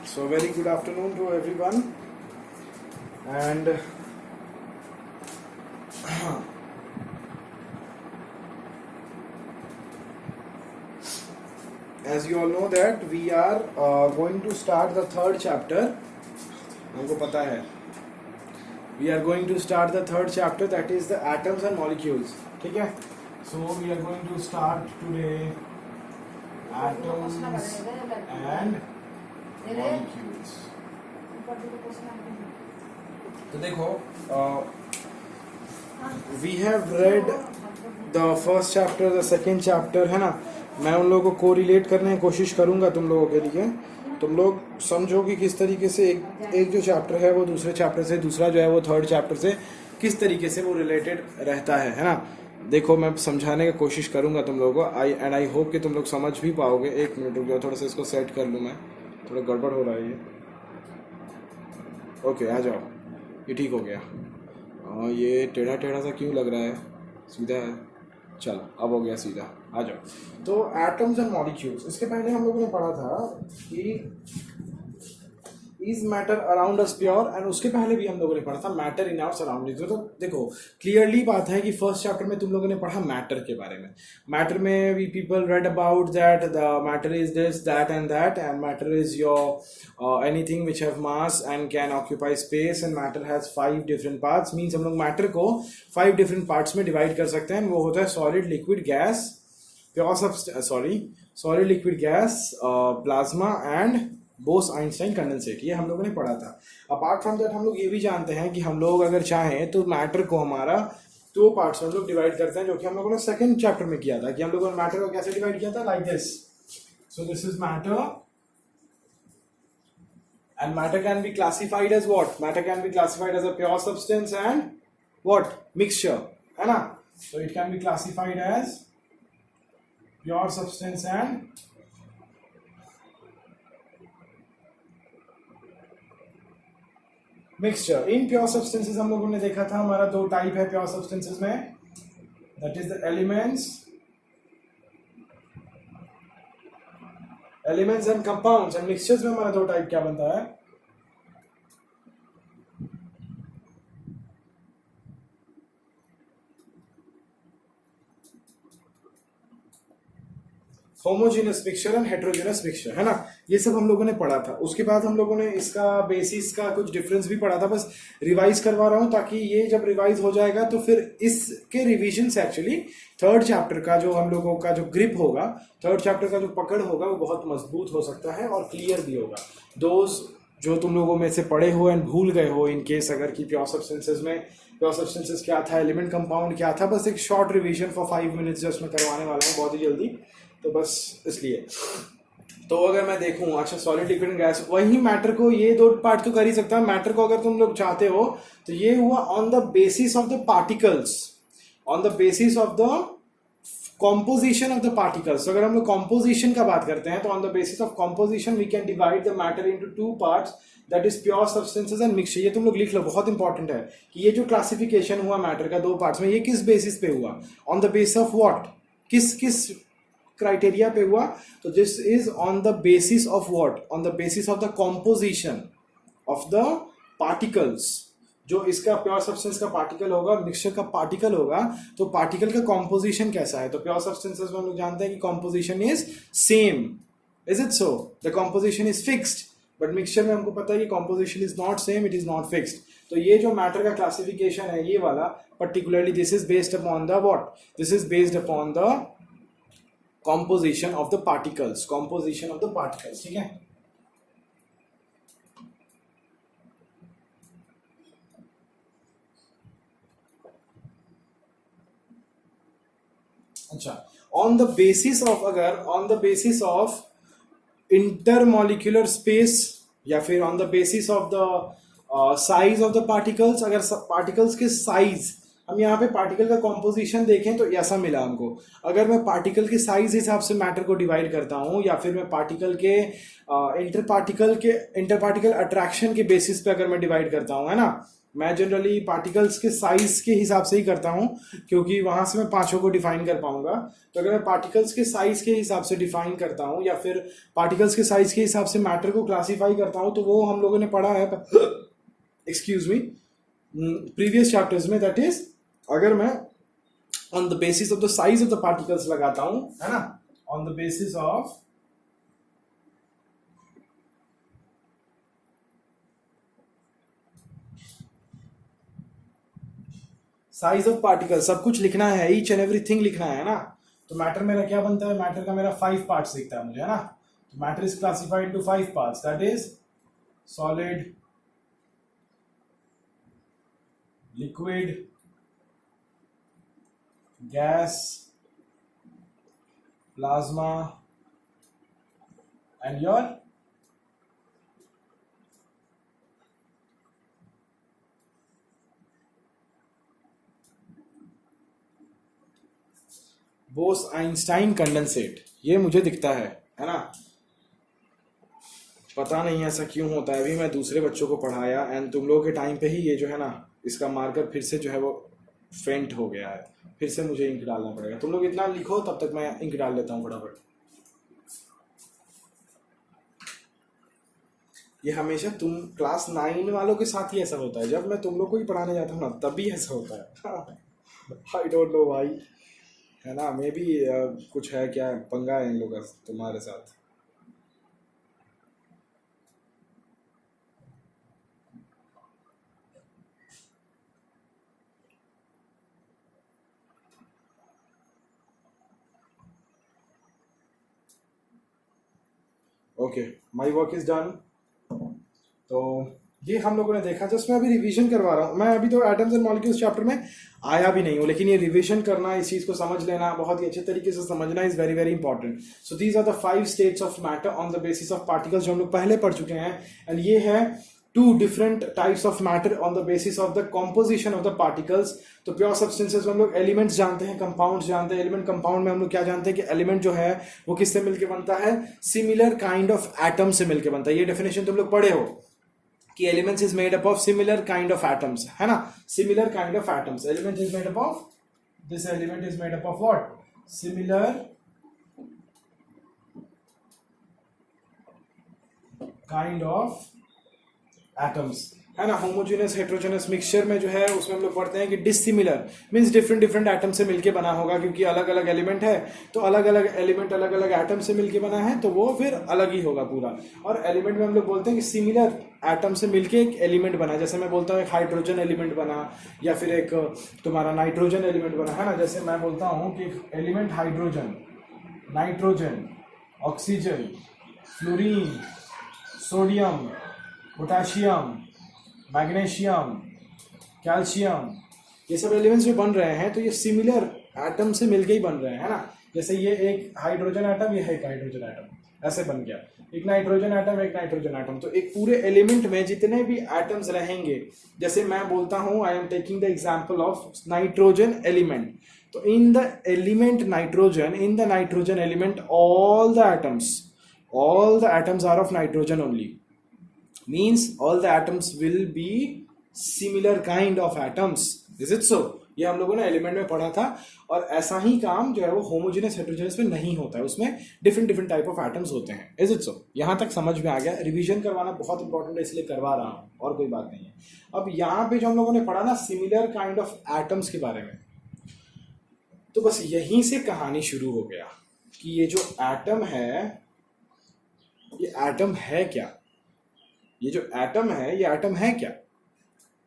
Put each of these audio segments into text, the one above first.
So very good afternoon to everyone, and as you all know that we are going to start the third chapter. हमको पता है we are going to start the third chapter, that is the atoms and molecules. ठीक है? So we are going to start today atoms and molecules. तो देखो we have read the first chapter, the second chapter, है ना. मैं उन लोगों को कोरिलेट करने की कोशिश करूंगा तुम लोगों के लिए. तुम लोग समझो कि किस तरीके से एक जो चैप्टर है वो दूसरे चैप्टर से, दूसरा जो है वो थर्ड चैप्टर से किस तरीके से वो रिलेटेड रहता है ना. देखो मैं समझाने की कोशिश करूंगा तुम लोगों को. आई होप कि तुम लोग समझ भी पाओगे. एक मिनट रुक जाओ, थोड़ा सा इसको सेट कर लूँ. मैं थोड़ा गड़बड़ हो रहा है ये. ओके आ जाओ, ये ठीक हो गया. ये टेढ़ा टेढ़ा सा क्यों लग रहा है? सीधा है. चलो अब हो गया सीधा. आ जाओ. तो एटम्स एंड मॉलिक्यूल्स, इसके पहले हम लोगों ने पढ़ा था कि is matter around us pure, and उसके पहले भी हम लोगों ने पढ़ा था मैटर इन आवर सराउंडिंग्स. तो देखो क्लियरली बात है कि फर्स्ट चैप्टर में तुम लोगों ने पढ़ा मैटर के बारे में. मैटर में we people read about that the matter is this that, and matter is your anything which have mass and can occupy space, and matter has 5 different parts. Means हम लोग मैटर को 5 different parts में divide कर सकते हैं. वो होता है solid, liquid, gas, pure solid, liquid, gas, plasma and Bose Einstein condensate. ये हम लोगों ने पढ़ा था. अपार्ट फ्रॉम दैट हम लोग ये भी जानते हैं कि हम लोग अगर चाहें तो मैटर को हमारा 2 पार्ट्स में हम लोग डिवाइड करते हैं, जो कि हम लोगों ने सेकंड चैप्टर में किया था. कि हम लोगों ने मैटर को कैसे डिवाइड किया था, like this. So this is matter, and matter can be classified as what? Matter can be classified as a pure substance and what? Mixture, है ना. So it can be classified as pure substance and mixture. In pure substances हम लोगों ने देखा था हमारा 2 type है pure substances में, that is the elements and compounds. And mixtures में हमारा 2 टाइप क्या बनता है? Homogeneous mixture and heterogeneous mixture, है ना. ये सब हम लोगों ने पढ़ा था. उसके बाद हम लोगों ने इसका बेसिस का कुछ डिफरेंस भी पढ़ा था. बस रिवाइज करवा रहा हूं ताकि ये जब रिवाइज हो जाएगा तो फिर इसके रिवीजन से एक्चुअली थर्ड चैप्टर का जो हम लोगों का जो ग्रिप होगा, थर्ड चैप्टर का जो पकड़ होगा वो बहुत मजबूत हो सकता है और क्लियर भी होगा. दोस्त जो तुम लोगों में से पढ़े हो एंड भूल गए हो इन केस अगर कि प्योर सब्सटेंसेस में प्योर सब्सटेंसेस क्या था, एलिमेंट कंपाउंड क्या था, बस एक short revision for 5 minutes just मैं करवाने वाला हूँ बहुत ही जल्दी. तो बस इसलिए. तो अगर मैं देखूं, अच्छा सॉलिड, लिक्विड, गैस, वही मैटर को ये 2 पार्ट तो कर ही सकता है. मैटर को अगर तुम लोग चाहते हो तो ये हुआ on the basis of the particles, on the basis of the composition of the particles. अगर हम लोग कॉम्पोजिशन का बात करते हैं तो on the basis of composition we can divide the matter into 2 parts, that is pure substances and mixture. ये तुम लोग लिख लो, बहुत इंपॉर्टेंट है कि ये जो क्लासिफिकेशन हुआ मैटर का 2 पार्ट्स में, ये किस बेसिस पे हुआ, on the basis of what, किस क्राइटेरिया पे हुआ. तो this is on the basis of what, on the basis of the composition of the particles. जो इसका प्योर सब्सटेंस का पार्टिकल होगा, मिक्सचर का पार्टिकल होगा, तो पार्टिकल का कॉम्पोजिशन कैसा है. तो प्योर सब्सटेंसेस में हम लोग जानते हैं कि composition is same. Is it so? The composition is fixed. But mixture में हमको पता है कि composition is not same, it is not fixed. तो ये जो मैटर का क्लासिफिकेशन है ये वाला particularly, this is based upon the what? This is based upon the composition of the particles, composition of the particles. ठीक है. अच्छा, on the basis of, अगर on the basis of intermolecular space या फिर on the basis of the size of the particles, अगर particles के size, हम यहाँ पे पार्टिकल का कॉम्पोजिशन देखें तो ऐसा मिला हमको. अगर मैं पार्टिकल के साइज हिसाब से मैटर को डिवाइड करता हूँ, या फिर मैं पार्टिकल के इंटर पार्टिकल अट्रैक्शन के बेसिस पे अगर मैं डिवाइड करता हूँ, है ना, मैं जनरली पार्टिकल्स के साइज के हिसाब से ही करता हूँ, क्योंकि वहां से मैं पांचों को डिफाइन कर पाऊंगा। तो अगर मैं पार्टिकल्स के साइज के हिसाब से डिफाइन करता हूँ या फिर पार्टिकल्स के साइज के हिसाब से मैटर को क्लासीफाई करता हूँ, तो वो हम लोगों ने पढ़ा है एक्सक्यूज मी प्रीवियस चैप्टर्स में। दैट इज, अगर मैं on the basis of the size of the particles लगाता हूं, है ना, on the basis of size of particle, सब कुछ लिखना है, ईच एंड एवरीथिंग लिखना है ना। तो मैटर मेरा क्या बनता है, मैटर का मेरा 5 पार्ट्स दिखता है मुझे, है ना। तो matter is classified into 5 parts, that is solid, liquid, gas, plasma and your Bose Einstein condensate, ये मुझे दिखता है ना। पता नहीं ऐसा क्यों होता है, अभी मैं दूसरे बच्चों को पढ़ाया एंड तुम लोगों के टाइम पे ही ये जो है ना, इसका मार्कर फिर से जो है वो फेंट हो गया है, फिर से मुझे इंक डालना पड़ेगा। तुम लोग इतना लिखो, तब तक मैं इंक डाल लेता हूँ फटाफट। ये हमेशा तुम क्लास 9 वालों के साथ ही ऐसा होता है, जब मैं तुम लोग को ही पढ़ाने जाता हूँ ना, तभी ऐसा होता है। आई डोंट नो भाई, है ना, मे बी कुछ है, क्या पंगा है इन लोगों का तुम्हारे साथ। Okay, my work is done. तो ये हम लोगों ने देखा, जस्ट मैं अभी रिवीजन करवा रहा हूँ। मैं अभी तो एटम्स एंड मॉलिक्यूल्स चैप्टर में आया भी नहीं हूँ, लेकिन ये रिवीजन करना, इस चीज को समझ लेना, बहुत ही अच्छे तरीके से समझना is very very important. So these are the 5 states of matter on the basis of particles, जो हम लोग पहले पढ़ चुके हैं। एंड ये है 2 different types of matter on the basis of the composition of the particles. तो प्योर सब्सटेंसेस में हम लोग एलिमेंट्स जानते हैं, कंपाउंड्स जानते हैं। एलिमेंट कंपाउंड में हम लोग क्या जानते हैं कि एलिमेंट जो है वो किससे मिलकर बनता है, सिमिलर काइंड ऑफ एटम से मिलकर बनता है। ये डेफिनेशन तुम लोग पढ़े हो कि elements is made up of similar kind of atoms, है ना, similar kind of atoms. Element is made up of, this element is made up of what, similar kind of atoms, है ना। होमोजेनस हेट्रोजेनस मिक्सचर में जो है उसमें हम लोग पढ़ते हैं कि dissimilar means different different atom से मिलके बना होगा, क्योंकि अलग अलग एलिमेंट है तो अलग अलग एलिमेंट अलग अलग एटम से मिलके बना है, तो वो फिर अलग ही होगा पूरा। और एलिमेंट में हम लोग बोलते हैं कि सिमिलर एटम से मिलके एक एलिमेंट बना, जैसे मैं बोलता हूँ एक हाइड्रोजन एलिमेंट बना, या फिर एक तुम्हारा नाइट्रोजन एलिमेंट बना, है ना। जैसे मैं बोलता हूँ कि element hydrogen, nitrogen, oxygen, fluorine, sodium, potassium, magnesium, calcium, ये सब एलिमेंट्स जो बन रहे हैं तो ये सिमिलर एटम से मिलके ही बन रहे हैं, है ना। जैसे ये एक हाइड्रोजन एटम, ये है एक हाइड्रोजन एटम, ऐसे बन गया एक नाइट्रोजन एटम, एक नाइट्रोजन एटम। तो एक पूरे एलिमेंट में जितने भी एटम्स रहेंगे, जैसे मैं बोलता हूँ I am taking the example of nitrogen element, तो in the element nitrogen, in the nitrogen element all the atoms are of nitrogen only, means all the atoms will be similar kind of atoms, is it so? ये हम लोगों ने element में पढ़ा था। और ऐसा ही काम जो है वो होमोजेनस हेट्रोजेनस में नहीं होता है, उसमें different different type of atoms होते हैं, इज इट सो? यहाँ तक समझ में आ गया। रिवीजन करवाना बहुत इंपॉर्टेंट है, इसलिए करवा रहा हूँ, और कोई बात नहीं है। अब यहाँ पे जो हम लोगों ने पढ़ा ना सिमिलर काइंड ऑफ एटम्स के बारे में, तो बस यहीं से कहानी शुरू हो गया कि ये जो एटम है, ये एटम है क्या, ये जो एटम है ये एटम है क्या,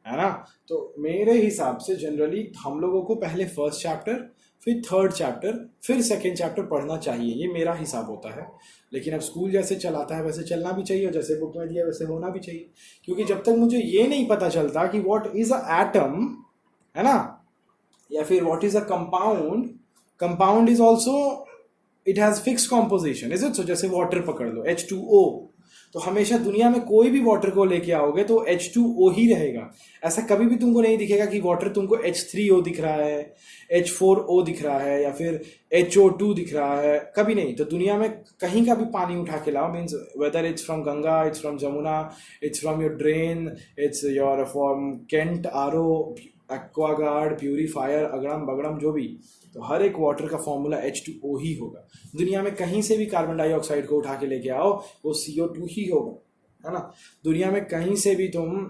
है ना। तो मेरे हिसाब से जनरली हम लोगों को पहले फर्स्ट चैप्टर, फिर थर्ड चैप्टर, फिर सेकेंड चैप्टर पढ़ना चाहिए, ये मेरा हिसाब होता है। लेकिन अब स्कूल जैसे चलाता है वैसे चलना भी चाहिए, और जैसे बुक में दिया वैसे होना भी चाहिए, क्योंकि जब तक मुझे ये नहीं पता चलता कि व्हाट इज अ एटम, है ना, या फिर what is a compound, compound is also, it has fix composition, is it so? जैसे वाटर पकड़ लो, H2O, तो हमेशा दुनिया में कोई भी वाटर को लेके आओगे तो H2O ही रहेगा। ऐसा कभी भी तुमको नहीं दिखेगा कि वाटर तुमको H3O दिख रहा है, H4O दिख रहा है, या फिर HO2 दिख रहा है, कभी नहीं। तो दुनिया में कहीं का भी पानी उठा के लाओ, means whether it's from Ganga, it's from Jamuna, it's from your drain, it's your from Kent RO, Aquaguard, purifier, अगड़म बगड़म, जो भी, तो हर एक वाटर का फॉर्मूला H2O ही होगा। दुनिया में कहीं से भी कार्बन डाइऑक्साइड को उठा के लेके आओ, वो CO2 ही होगा, है ना। दुनिया में कहीं से भी तुम,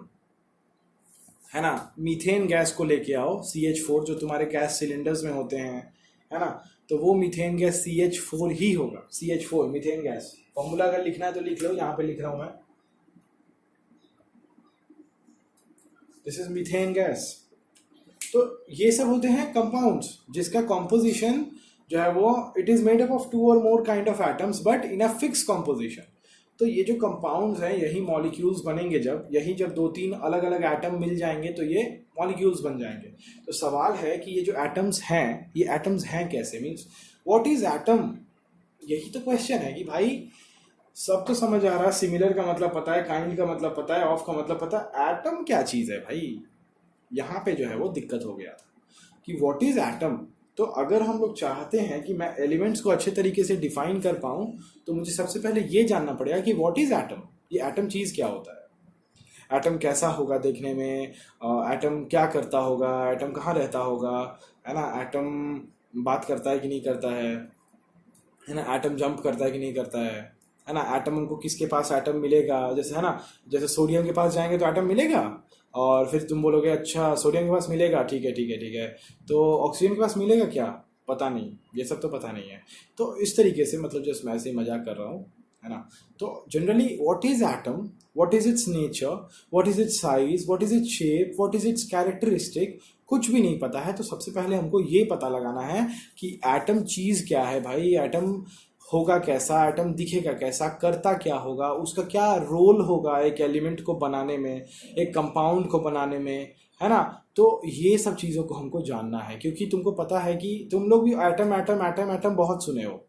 है ना, मीथेन गैस को लेके आओ, CH4, जो तुम्हारे गैस सिलेंडर्स में होते हैं, है ना, तो वो मीथेन गैस CH4 ही होगा। CH4 मीथेन गैस, फॉर्मूला अगर लिखना है तो लिख लो, यहाँ पे लिख रहा हूं मैं, दिस इज मीथेन गैस। तो ये सब होते हैं कंपाउंड्स, जिसका कॉम्पोजिशन जो है वो it is made up of 2 और more kind of atoms but in a fix composition. तो ये जो कंपाउंड्स हैं, यही मॉलिक्यूल्स बनेंगे, जब 2-3 अलग अलग एटम मिल जाएंगे तो ये मॉलिक्यूल्स बन जाएंगे। तो सवाल है कि ये जो एटम्स हैं, ये एटम्स हैं कैसे, मीन्स व्हाट इज एटम, यही तो क्वेश्चन है कि भाई सब तो समझ आ रहा है, सिमिलर का मतलब पता है, काइंड का मतलब पता है, ऑफ का मतलब पता है, एटम क्या चीज है भाई, यहाँ पे जो है वो दिक्कत हो गया था कि व्हाट इज एटम। तो अगर हम लोग चाहते हैं कि मैं एलिमेंट्स को अच्छे तरीके से डिफाइन कर पाऊँ, तो मुझे सबसे पहले ये जानना पड़ेगा कि व्हाट इज एटम, ये एटम चीज़ क्या होता है, एटम कैसा होगा देखने में, एटम क्या करता होगा, एटम कहाँ रहता होगा, है ना, एटम बात करता है कि नहीं करता है ना, एटम जंप करता है कि नहीं करता है ना, एटम उनको किसके पास एटम मिलेगा, जैसे, है ना, जैसे सोडियम के पास जाएंगे तो एटम मिलेगा, और फिर तुम बोलोगे अच्छा सोडियम के पास मिलेगा, ठीक है ठीक है ठीक है, तो ऑक्सीजन के पास मिलेगा क्या, पता नहीं, ये सब तो पता नहीं है। तो इस तरीके से, मतलब जस्ट मैं ऐसे ही मजाक कर रहा हूँ, है ना। तो generally what is atom, what is it's nature, what is it's size, what is its shape, what is it's characteristic, कुछ भी नहीं पता है। तो सबसे पहले हमको ये पता लगाना है कि एटम चीज क्या है भाई, एटम होगा कैसा, एटम दिखेगा कैसा, करता क्या होगा, उसका क्या रोल होगा एक एलिमेंट को बनाने में, एक कंपाउंड को बनाने में, है ना। तो ये सब चीज़ों को हमको जानना है, क्योंकि तुमको पता है कि तुम लोग भी एटम एटम एटम एटम बहुत सुने हो,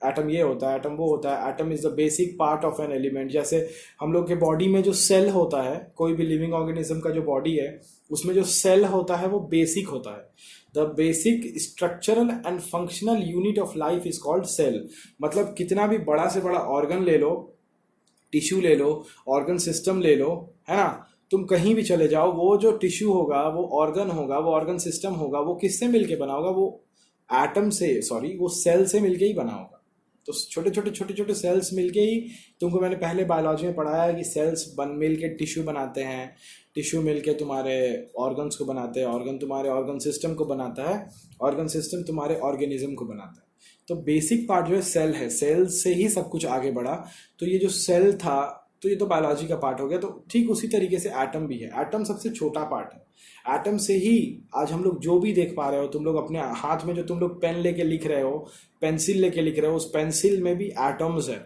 एटम ये होता है, एटम वो होता है, atom is the basic part of an element. जैसे हम लोग के बॉडी में जो सेल होता है, कोई भी लिविंग ऑर्गेनिज्म का जो बॉडी है, उसमें जो सेल होता है वो बेसिक होता है। The basic structural and functional unit of life is called cell. मतलब कितना भी बड़ा से बड़ा ऑर्गन ले लो, टिश्यू ले लो, ऑर्गन सिस्टम ले लो, है ना, तुम कहीं भी चले जाओ, वो जो टिश्यू होगा, वो ऑर्गन होगा, वो ऑर्गन सिस्टम होगा, वो किससे मिलके बना होगा, वो एटम से, सॉरी, वो सेल से मिलके ही बना होगा। तो छोटे छोटे सेल्स मिलके ही, तुमको मैंने पहले बायोलॉजी में पढ़ाया है कि सेल्स मिल के टिश्यू बनाते हैं, टिश्यू मिल के तुम्हारे ऑर्गन्स को बनाते हैं, ऑर्गन तुम्हारे ऑर्गन सिस्टम को बनाता है, ऑर्गन सिस्टम तुम्हारे ऑर्गेनिज्म को बनाता है। तो बेसिक पार्ट जो है सेल है, सेल से ही सब कुछ आगे बढ़ा। तो ये जो सेल था, तो ये तो बायोलॉजी का पार्ट हो गया। तो ठीक उसी तरीके से एटम भी है, एटम सबसे छोटा पार्ट है। एटम से ही आज हम लोग जो भी देख पा रहे हो, तुम लोग अपने हाथ में जो तुम लोग पेन लेके लिख रहे हो, पेंसिल लेके लिख रहे हो, उस पेंसिल में भी एटम्स है,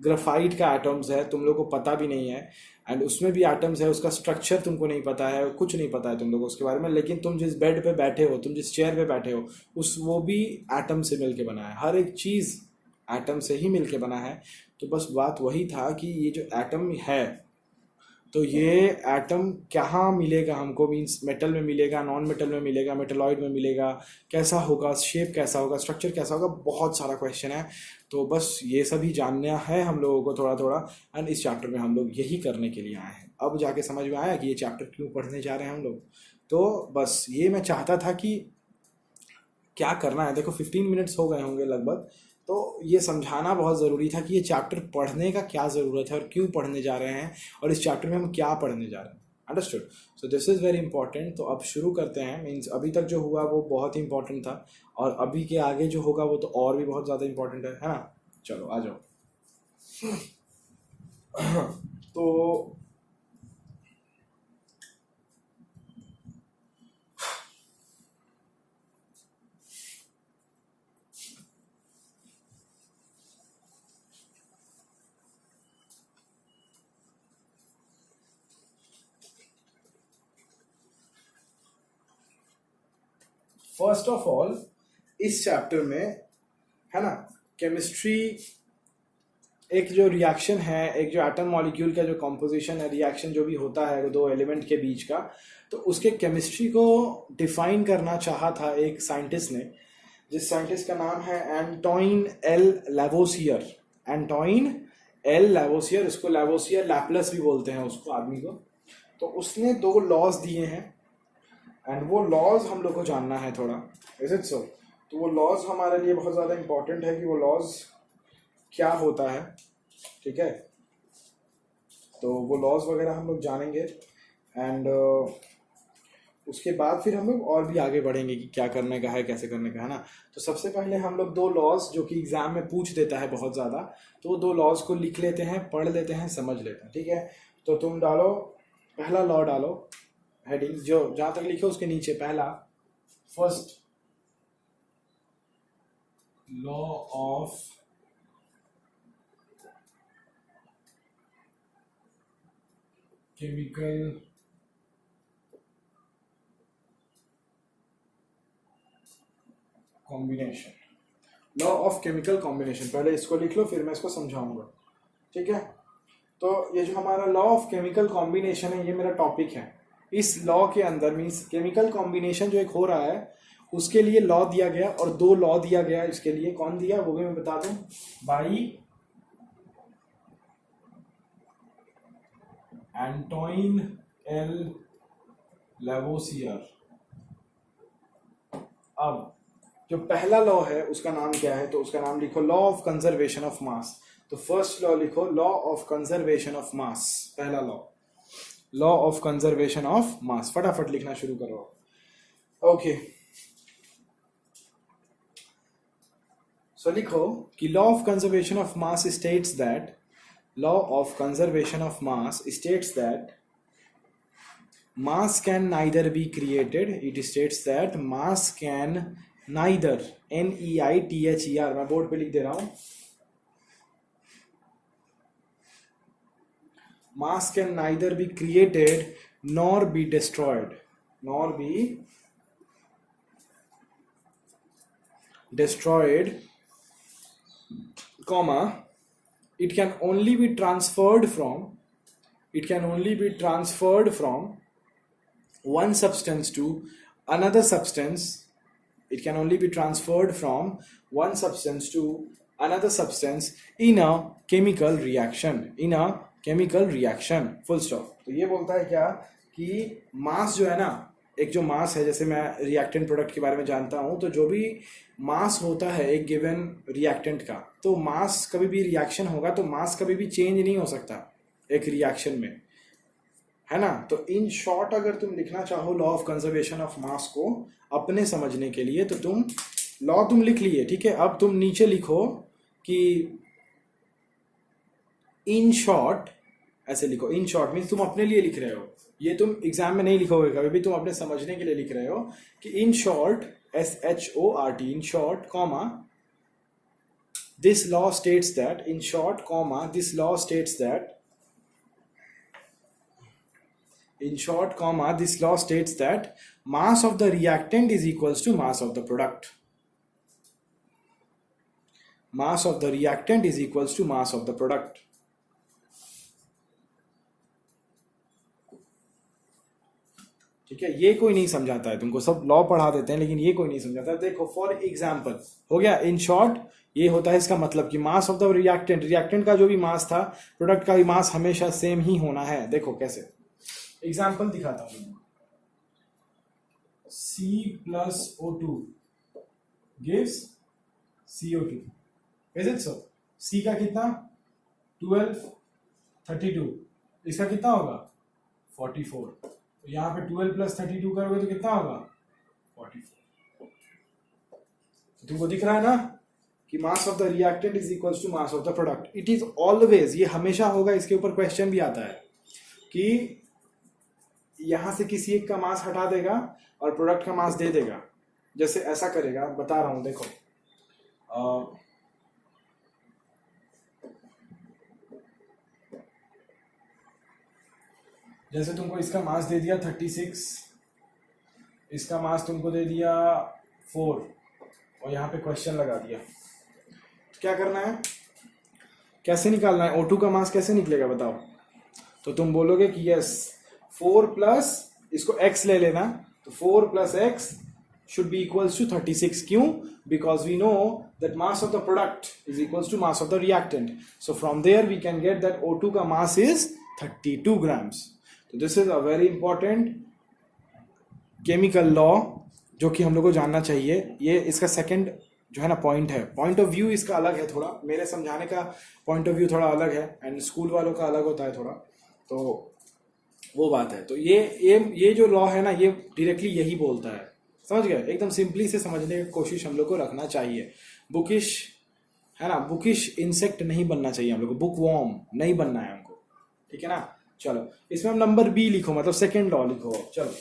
ग्राफाइट का एटम्स है, तुम लोग को पता भी नहीं है, एंड उसमें भी एटम्स है, उसका स्ट्रक्चर तुमको नहीं पता है, कुछ नहीं पता है तुम लोग उसके बारे में। लेकिन तुम जिस बेड पे बैठे हो, तुम जिस चेयर पे बैठे हो, वो भी एटम से मिलके बना है, हर एक चीज़ एटम से ही मिलके बना है। तो बस बात वही था कि ये जो एटम है, तो ये एटम कहाँ मिलेगा हमको, मीन्स मेटल में मिलेगा, नॉन मेटल में मिलेगा, मेटलॉइड में मिलेगा, कैसा होगा, शेप कैसा होगा, स्ट्रक्चर कैसा होगा, बहुत सारा क्वेश्चन है। तो बस ये सभी जानना है हम लोगों को थोड़ा थोड़ा, एंड इस चैप्टर में हम लोग यही करने के लिए आए हैं। अब जाके समझ में आया कि ये चैप्टर क्यों पढ़ने जा रहे हैं हम लोग। तो बस ये मैं चाहता था कि क्या करना है, देखो 15 मिनट्स हो गए होंगे लगभग, तो ये समझाना बहुत ज़रूरी था कि ये चैप्टर पढ़ने का क्या ज़रूरत है और क्यों पढ़ने जा रहे हैं, और इस चैप्टर में हम क्या पढ़ने जा रहे हैं। Understood? So this is very important. तो अब शुरू करते हैं। मीन्स अभी तक जो हुआ वो बहुत ही इंपॉर्टेंट था, और अभी के आगे जो होगा वो तो और भी बहुत ज़्यादा इंपॉर्टेंट है ना। चलो आ जाओ। तो फर्स्ट ऑफ ऑल, इस चैप्टर में, है ना, केमिस्ट्री एक जो रिएक्शन है, एक जो एटम मॉलिक्यूल का जो कॉम्पोजिशन है, रिएक्शन जो भी होता है वो दो एलिमेंट के बीच का, तो उसके केमिस्ट्री को डिफाइन करना चाहा था एक साइंटिस्ट ने, जिस साइंटिस्ट का नाम है एंटोइन एल लैवोसियर। एंटोइन एल लैवोसियर, इसको लैवोसियर लैपलस भी बोलते हैं उसको, आदमी को। तो उसने दो लॉज दिए हैं एंड वो लॉज हम लोग को जानना है थोड़ा, इज इट सो? तो वो लॉज हमारे लिए बहुत ज़्यादा इंपॉर्टेंट है कि वो लॉज क्या होता है, ठीक है? तो वो लॉज वगैरह हम लोग जानेंगे एंड उसके बाद फिर हम लोग और भी आगे बढ़ेंगे कि क्या करने का है, कैसे करने का है ना। तो सबसे पहले हम लोग दो लॉज जो कि एग्जाम में पूछ देता है बहुत ज़्यादा, तो दो लॉज को लिख लेते हैं, पढ़ लेते हैं, समझ लेते हैं, ठीक है? तो तुम डालो, पहला लॉ डालो, हेडिंग जो जहाँ तक लिखे उसके नीचे पहला, first law of chemical combination. Law of chemical combination, पहले इसको लिख लो फिर मैं इसको समझाऊंगा, ठीक है? तो ये जो हमारा लॉ ऑफ केमिकल कॉम्बिनेशन है, ये मेरा टॉपिक है। इस लॉ के अंदर मीन्स केमिकल कॉम्बिनेशन जो एक हो रहा है उसके लिए लॉ दिया गया, और दो लॉ दिया गया इसके लिए। कौन दिया वो भी मैं बता दूं, बाई एंटोइन एल लैवोसियर। अब जो पहला लॉ है उसका नाम क्या है? तो उसका नाम लिखो law of conservation of mass. तो फर्स्ट लॉ लिखो law of conservation of mass, पहला law, law of conservation of mass. फटाफट लिखना शुरू करो। ओके, सो लिखो कि law of conservation of mass states that, law of conservation of mass states that mass can neither be created, it states that mass can neither, NEITHER, मैं board पे लिख दे रहा हूं, mass can neither be created nor be destroyed, nor be destroyed, comma, it can only be transferred from, it can only be transferred from one substance to another substance, it can only be transferred from one substance to another substance in a chemical reaction, in a chemical reaction, full stop। तो ये बोलता है क्या कि मास जो है ना, एक जो मास है, जैसे मैं रिएक्टेंट प्रोडक्ट के बारे में जानता हूं, तो जो भी मास होता है एक गिवन रिएक्टेंट का, तो मास कभी भी रिएक्शन होगा तो मास कभी भी चेंज नहीं हो सकता एक रिएक्शन में, है ना? तो इन शॉर्ट अगर तुम लिखना चाहो लॉ ऑफ कंजर्वेशन ऑफ मास को अपने समझने के लिए, तो तुम लॉ तुम लिख लिए, ठीक है? अब तुम नीचे लिखो कि इन शॉर्ट, ऐसे लिखो, इन शॉर्ट मीन्स तुम अपने लिए लिख रहे हो, ये तुम एग्जाम में नहीं लिखोगे कभी भी, तुम अपने समझने के लिए लिख रहे हो कि in short, SHORT, in short, comma, this law states that, in short, comma, this law states that, in short, comma, this law states that mass of the reactant is equals to mass of the product. Mass of the reactant is equals to mass of the product. ठीक है? ये कोई नहीं समझाता है तुमको, सब law पढ़ा देते हैं लेकिन ये कोई नहीं समझाता। देखो फॉर एग्जाम्पल हो गया, इन शॉर्ट ये होता है इसका मतलब कि mass of the reactant, reactant का जो भी मास था प्रोडक्ट का भी मास हमेशा सेम ही होना है। देखो कैसे, एग्जाम्पल दिखाता हूं, C+O2 gives CO2, is it so? C का कितना 12, 32, इसका कितना होगा 44, तो यहाँ पे 12 + 32 करोगे तो कितना होगा 44। तो तुमको दिख रहा है ना कि mass of the reactant is equals to mass of the product. It is always, ये हमेशा होगा। इसके ऊपर क्वेश्चन भी आता है कि यहां से किसी एक का मास हटा देगा और प्रोडक्ट का मास दे देगा, जैसे ऐसा करेगा, बता रहा हूं देखो, जैसे तुमको इसका मास दे दिया 36, इसका मास तुमको दे दिया 4 और यहाँ पे क्वेश्चन लगा दिया, तो क्या करना है, कैसे निकालना है, O2 का मास कैसे निकलेगा बताओ? तो तुम बोलोगे कि यस 4 प्लस इसको x ले लेना, तो 4 plus x should be equals to 36. क्यों? Because we know that mass of the product is equals to mass of the reactant. So from there we can get that O2 का mass is 32 grams. So this is a very important chemical law जो कि हम लोग को जानना चाहिए. ये इसका सेकंड जो है ना पॉइंट है. पॉइंट ऑफ व्यू इसका अलग है थोड़ा, मेरे समझाने का पॉइंट ऑफ व्यू थोड़ा अलग है एंड स्कूल वालों का अलग होता है थोड़ा, तो वो बात है. तो ये जो लॉ है ना, ये डायरेक्टली यही बोलता है. समझ गए? एकदम सिंपली से समझने की कोशिश हम लोग को रखना चाहिए. बुकिश है ना, बुकिश इंसेक्ट नहीं बनना चाहिए हम लोग को, बुक वॉर्म नहीं बनना है हमको. ठीक है ना? चलो इसमें हम नंबर बी लिखो, मतलब सेकेंड लॉ लिखो. चलो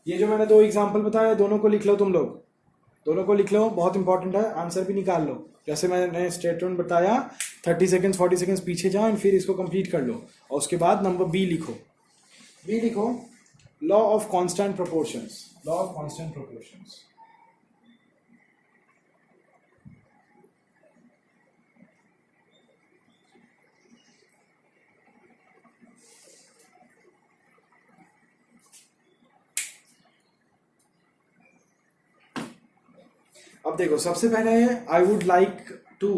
ये जो मैंने 2 एग्जाम्पल बताया दोनों को लिख लो, तुम लोग दोनों को लिख लो, बहुत इंपॉर्टेंट है. आंसर भी निकाल लो. जैसे मैंने स्टेटमेंट बताया 30 सेकेंड्स 40 सेकेंड्स पीछे जाओ एंड फिर इसको कंप्लीट कर लो, और उसके बाद नंबर बी लिखो. बी लिखो, law of constant proportions. Law of constant proportions. अब देखो, सबसे पहले I would like to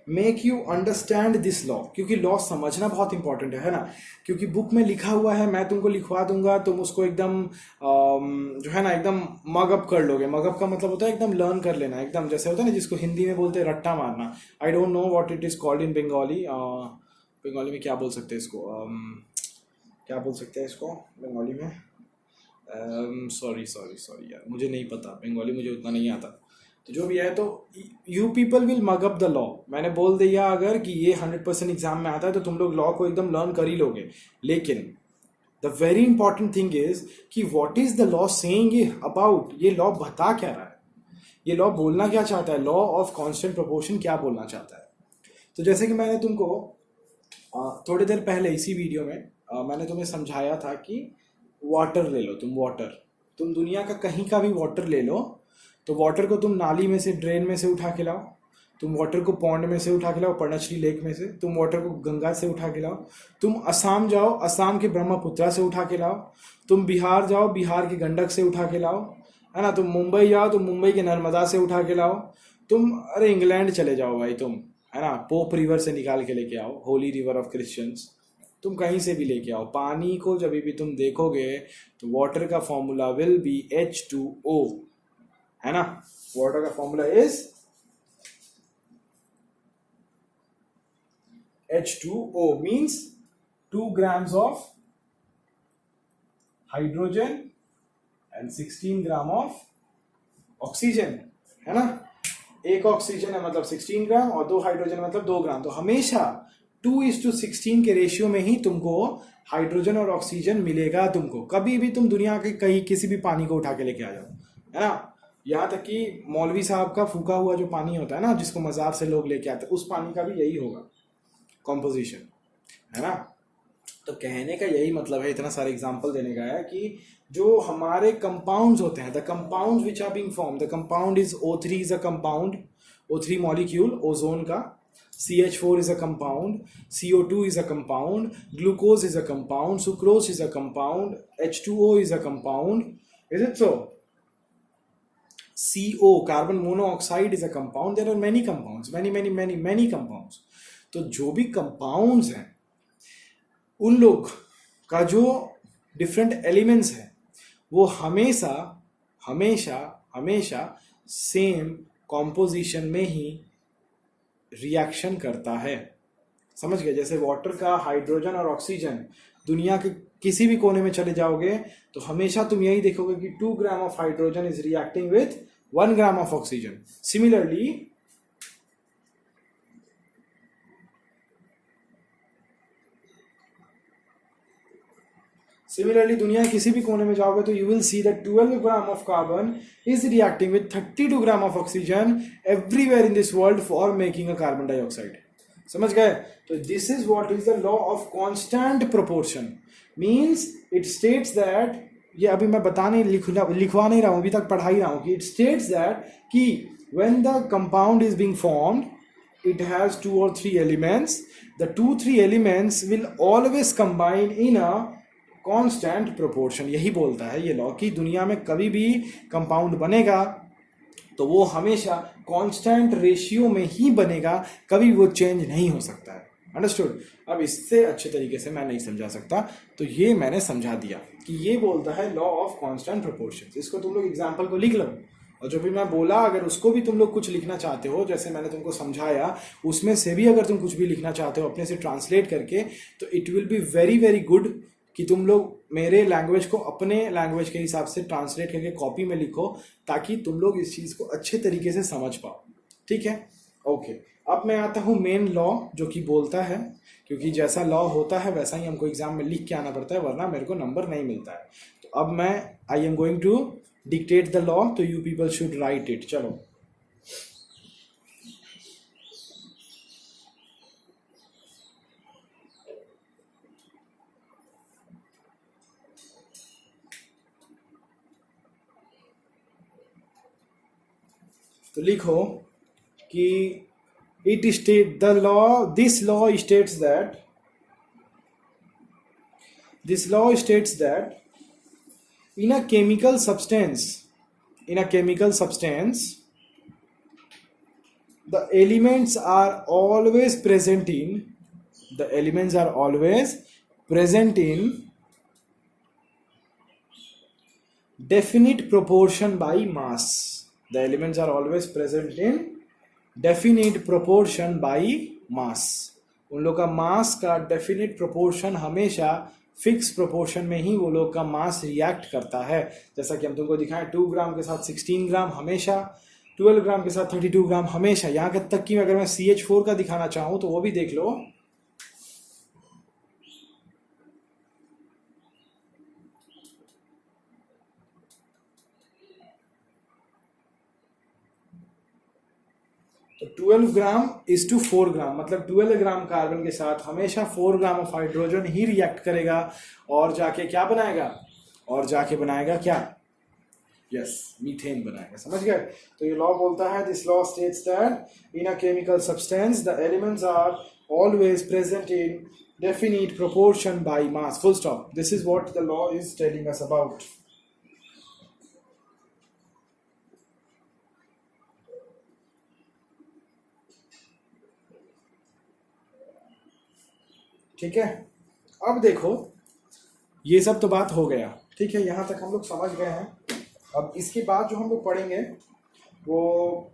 make you understand this law, क्योंकि लॉ समझना बहुत इंपॉर्टेंट है ना. क्योंकि बुक में लिखा हुआ है, मैं तुमको लिखवा दूंगा, तुम उसको एकदम जो है ना एकदम मगअप कर लोगे. मगअप का मतलब होता है एकदम लर्न कर लेना, एकदम जैसे होता है ना जिसको हिंदी में बोलते हैं रट्टा मारना. I don't know what it is called in Bengali. Bengali में क्या बोल सकते हैं इसको, क्या बोल सकते हैं इसको बंगाली में? सॉरी यार, मुझे नहीं पता बंगाली, मुझे उतना नहीं आता. तो जो भी है, तो you people will mug up the law. मैंने बोल दिया अगर कि ये 100% एग्जाम में आता है तो तुम लोग लॉ को एकदम लर्न कर ही लोगे. लेकिन the very important thing is कि what is the law saying about. ये लॉ बता क्या रहा है, ये लॉ बोलना क्या चाहता है, लॉ ऑफ कांस्टेंट प्रोपोर्शन क्या बोलना चाहता है. तो जैसे कि मैंने तुमको थोड़ी देर पहले इसी वीडियो में मैंने तुम्हें समझाया था कि वाटर ले लो. तुम दुनिया का कहीं का भी वाटर ले लो, तो वाटर को तुम नाली में से, ड्रेन में से उठा के लाओ, तुम वाटर को पॉन्ड में से उठा के लाओ, पर्णश्री लेक में से, तुम वाटर को गंगा से उठा के लाओ, तुम असम जाओ, असम के ब्रह्मपुत्रा से उठा के लाओ, तुम बिहार जाओ, बिहार की गंडक से उठा के लाओ, है ना, तुम मुंबई जाओ तो मुंबई के नर्मदा से उठा के लाओ, तुम अरे इंग्लैंड चले जाओ भाई तुम, है ना, पोप रिवर से निकाल के लेके आओ, होली रिवर ऑफ क्रिश्चियंस, तुम कहीं से भी लेके आओ. पानी को जब भी तुम देखोगे तो वाटर का फॉर्मूला विल बी H2O, है ना. वाटर का formula is H2O, means 2 grams of hydrogen and 16 gram of oxygen, है ना. एक ऑक्सीजन है मतलब 16 ग्राम और 2 हाइड्रोजन मतलब 2 ग्राम. तो हमेशा 2:16 के रेशियो में ही तुमको हाइड्रोजन और ऑक्सीजन मिलेगा तुमको. कभी भी तुम दुनिया के कहीं किसी भी पानी को उठा के लेके आ जाओ, है ना. यहाँ तक कि मौलवी साहब का फूका हुआ जो पानी होता है ना, जिसको मजार से लोग लेके आते हैं, उस पानी का भी यही होगा कॉम्पोजिशन, है ना. तो कहने का यही मतलब है, इतना सारे एग्जांपल देने का है कि जो हमारे कंपाउंड्स होते हैं, the compounds which are being form, the compound is O3 is a compound, O3 molecule ozone का, CH4 is a compound, CO2 is a compound, glucose is a compound, sucrose is a compound, H2O is a compound. Is it so? CO, carbon monoxide is a compound. There are many compounds, many compounds. तो जो भी compounds हैं, उन लोग का जो different elements हैं, वो हमेशा same composition में ही रिएक्शन करता है. समझ गए? जैसे वाटर का हाइड्रोजन और ऑक्सीजन, दुनिया के किसी भी कोने में चले जाओगे तो हमेशा तुम यही देखोगे कि 2 gram of hydrogen is reacting with 1 gram of oxygen. Similarly दुनिया के किसी भी कोने में जाओगे तो you will see that 12 gram of carbon is reacting with 32 gram of oxygen everywhere in this world for making a carbon dioxide. समझ गए? तो this is what is the law of constant proportion. Means it states that, ये अभी मैं लिखवा नहीं रहा हूं, अभी तक पढ़ा ही रहा हूं, कि इट स्टेट्स दैट कि when the compound is being formed, it has 2 or 3 elements, the 2-3 elements will always combine in a constant proportion. यही बोलता है ये लॉ कि दुनिया में कभी भी कंपाउंड बनेगा तो वो हमेशा कांस्टेंट रेशियो में ही बनेगा, कभी वो चेंज नहीं हो सकता है. अंडरस्टूड. अब इससे अच्छे तरीके से मैं नहीं समझा सकता, तो ये मैंने समझा दिया कि ये बोलता है लॉ ऑफ कांस्टेंट प्रोपोर्शंस. इसको तुम लोग एग्जांपल को लिख लो, और जो भी मैं बोला अगर उसको भी तुम लोग कुछ लिखना चाहते हो, जैसे मैंने तुमको समझाया उसमें से भी अगर तुम कुछ भी लिखना चाहते हो अपने से ट्रांसलेट करके, तो it will be very very good कि तुम लोग मेरे लैंग्वेज को अपने लैंग्वेज के हिसाब से ट्रांसलेट करके कॉपी में लिखो, ताकि तुम लोग इस चीज़ को अच्छे तरीके से समझ पाओ. ठीक है, ओके. अब मैं आता हूँ मेन लॉ, जो कि बोलता है, क्योंकि जैसा लॉ होता है वैसा ही हमको एग्जाम में लिख के आना पड़ता है, वरना मेरे को नंबर नहीं मिलता है. तो अब मैं I am going to dictate the law, तो you people should write it. चलो, तो लिखो कि it state the law this law states that in a chemical substance the elements are always present in definite proportion by mass. The elements are always present in definite proportion by mass. उन लोग का मास का definite proportion हमेशा fix proportion में ही वो लोग का मास react करता है. जैसा कि हम तुमको दिखाएं, 2 ग्राम के साथ 16 ग्राम हमेशा, 12 ग्राम के साथ 32 ग्राम हमेशा. यहाँ तक कि अगर मैं CH4 का दिखाना चाहूँ तो वो भी देख लो. तो 12 ग्राम इज टू 4 ग्राम, मतलब 12 ग्राम कार्बन के साथ हमेशा 4 gram of hydrogen he react करेगा और जाके क्या बनाएगा, क्या? यस, मीथेन बनाएगा. समझ गए? तो ये लॉ बोलता है, this law states that in a chemical substance the elements are always present in definite proportion by mass. Full stop. This is what the law is telling us about. ठीक है, अब देखो, ये सब तो बात हो गया. ठीक है, यहाँ तक हम लोग समझ गए हैं. अब इसके बाद जो हम लोग पढ़ेंगे वो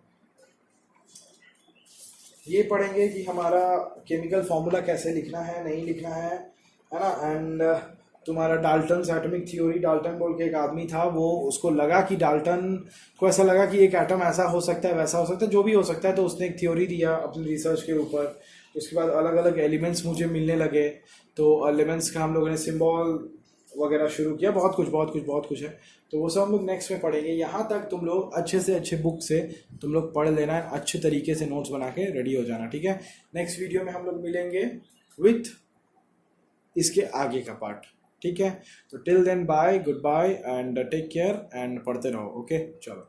ये पढ़ेंगे कि हमारा केमिकल फॉर्मूला कैसे लिखना है, नहीं लिखना है ना. एंड तुम्हारा डाल्टन्स एटॉमिक थ्योरी, डाल्टन बोल के एक आदमी था, वो उसको लगा कि डाल्टन को ऐसा लगा कि एक एटम ऐसा हो सकता है, वैसा हो सकता है, जो भी हो सकता है. तो उसने एक थ्योरी दिया अपनी रिसर्च के ऊपर. उसके बाद अलग अलग एलिमेंट्स मुझे मिलने लगे, तो एलिमेंट्स का हम लोगों ने सिंबल वगैरह शुरू किया. बहुत कुछ है. तो वो सब हम लोग नेक्स्ट में पढ़ेंगे. यहाँ तक तुम लोग अच्छे से अच्छे बुक से तुम लोग पढ़ लेना है, अच्छे तरीके से नोट्स बना के रेडी हो जाना. ठीक है, नेक्स्ट वीडियो में हम लोग मिलेंगे विथ इसके आगे का पार्ट. ठीक है, तो till then bye, good bye and take care and पढ़ते रहो. ओके, चलो.